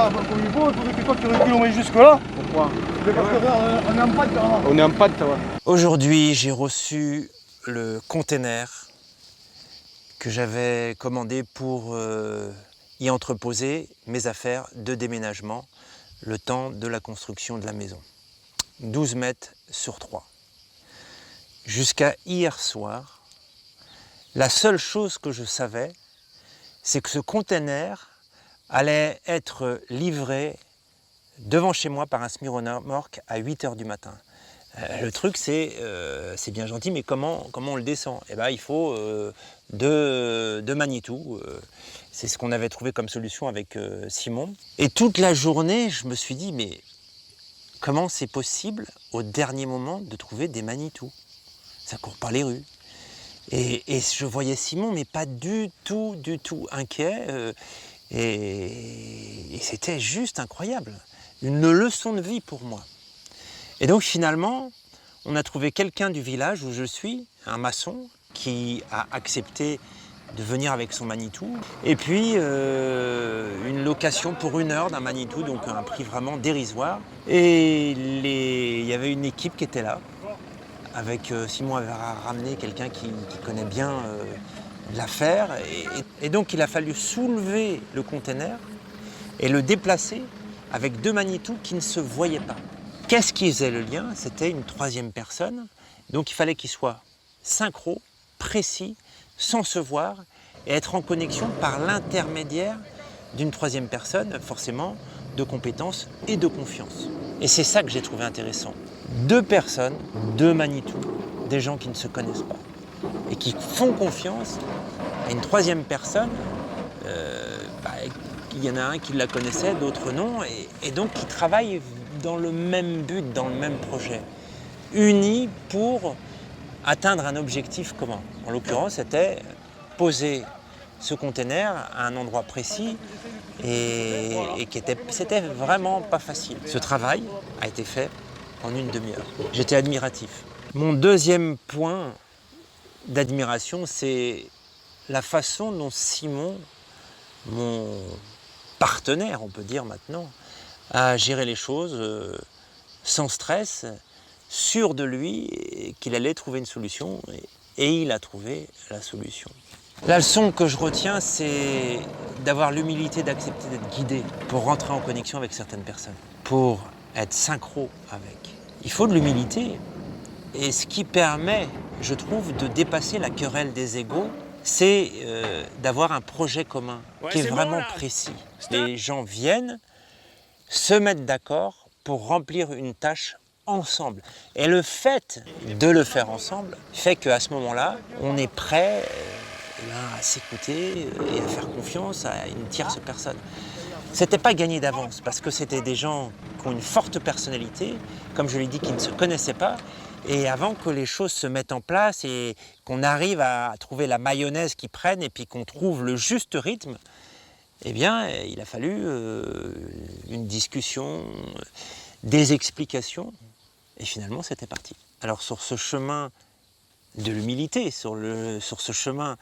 pas comme il faut, il faudrait que toi tu recules au moins jusque là. Pourquoi? On est en panne carrément. On est en panne, ça va. Aujourd'hui, j'ai reçu le container que j'avais commandé pour y entreposer mes affaires de déménagement le temps de la construction de la maison. 12 mètres sur 3. Jusqu'à hier soir, la seule chose que je savais, c'est que ce container allait être livré devant chez moi par un semi-remorque à 8 h du matin. Le truc, c'est bien gentil, mais comment on le descend? Eh ben, il faut deux magnétos. C'est ce qu'on avait trouvé comme solution avec Simon. Et toute la journée, je me suis dit, mais comment c'est possible, au dernier moment, de trouver des magnétos? Ça court pas les rues. Et je voyais Simon, mais pas du tout inquiet. Et c'était juste incroyable. Une leçon de vie pour moi. Et donc finalement, on a trouvé quelqu'un du village où je suis, un maçon, qui a accepté de venir avec son Manitou. Et puis une location pour 1 heure d'un Manitou, donc un prix vraiment dérisoire. Et il y avait une équipe qui était là. Avec Simon avait ramené quelqu'un qui connaît bien l'affaire. Et donc il a fallu soulever le container et le déplacer avec 2 Manitou qui ne se voyaient pas. Qu'est-ce qui faisait le lien? C'était une 3e personne. Donc il fallait qu'il soit synchro, précis, sans se voir et être en connexion par l'intermédiaire d'une 3e personne, forcément de compétences et de confiance. Et c'est ça que j'ai trouvé intéressant. 2 personnes, 2 Manitou, des gens qui ne se connaissent pas et qui font confiance à une 3e personne. Il y en a un qui la connaissait, d'autres non, et donc qui travaillent dans le même but, dans le même projet, unis pour atteindre un objectif commun. En l'occurrence, c'était poser ce container à un endroit précis et c'était vraiment pas facile. Ce travail a été fait en une demi-heure. J'étais admiratif. Mon 2e point d'admiration, c'est la façon dont Simon, mon partenaire, on peut dire maintenant, a géré les choses sans stress, sûr de lui qu'il allait trouver une solution, et il a trouvé la solution. La leçon que je retiens, c'est d'avoir l'humilité d'accepter d'être guidé pour rentrer en connexion avec certaines personnes, pour être synchro avec. Il faut de l'humilité, et ce qui permet, je trouve, de dépasser la querelle des égos, c'est d'avoir un projet commun qui est vraiment précis. Les gens viennent se mettre d'accord pour remplir une tâche ensemble. Et le fait de le faire ensemble fait qu'à ce moment-là, on est prêt à s'écouter et à faire confiance à une tierce personne. C'était pas gagné d'avance parce que c'était des gens qui ont une forte personnalité, comme je l'ai dit, qui ne se connaissaient pas. Et avant que les choses se mettent en place et qu'on arrive à trouver la mayonnaise qui prenne et puis qu'on trouve le juste rythme, eh bien, il a fallu une discussion, des explications, et finalement, c'était parti. Alors, sur ce chemin de l'humilité, sur ce chemin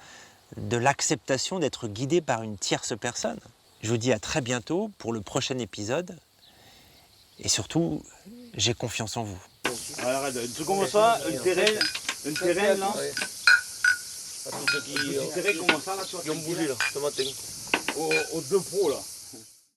de l'acceptation d'être guidé par une tierce personne, je vous dis à très bientôt pour le prochain épisode, et surtout, j'ai confiance en vous. Alors, un truc comme ça, un terrain là. Un terrain comme ça là, qui ont bougé là, ce matin. Aux 2 pros là.